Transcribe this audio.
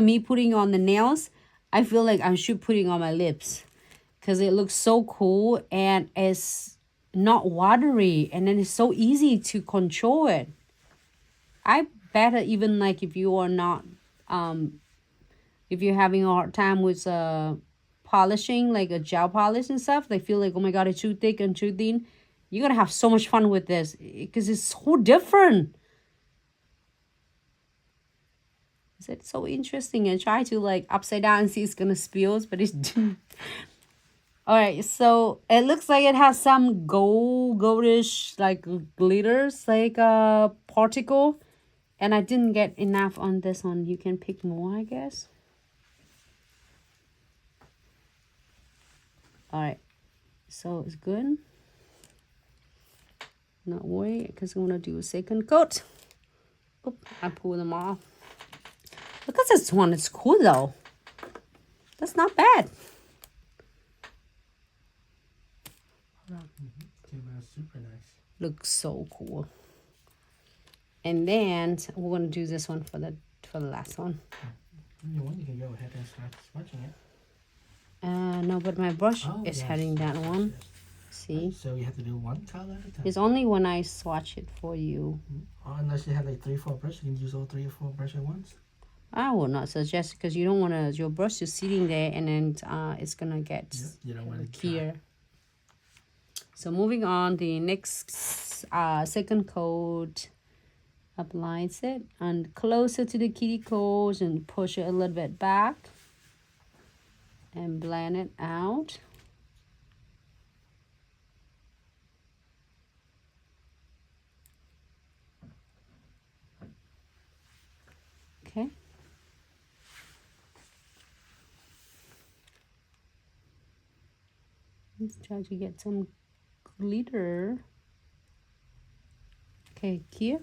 Me putting on the nails, I feel like I should putting on my lips because it looks so cool and it's not watery, and then it's so easy to control it. I better even like if you are not if you're having a hard time with polishing, like a gel polish and stuff, they feel like, oh my god, it's too thick and too thin. You're gonna have so much fun with this because it's so different. It's so interesting. And try to like upside down and see it's gonna spill, but it didn't. All right, so it looks like it has some goldish like glitters, like a particle, and I didn't get enough on this one. You can pick more, I guess. All right, so it's good. Not worry, because I'm gonna do a second coat. Oop, I pull them off. Look at this one, it's cool though. That's not bad. Super nice. Looks so cool. And then we're gonna do this one for the last one. You can go ahead and start swatching it. No, but my brush is heading that one. See? So you have to do one color at a time. It's only when I swatch it for you. Unless you have like 3-4 brushes, you can use all 3 or 4 brushes at once. I would not suggest, because you don't want to, your brush is sitting there and then it's gonna get you don't want to clear. So moving on, the next second coat, applies it and closer to the kitty claws and push it a little bit back and blend it out. Okay. Let's try to get some glitter. Okay, here.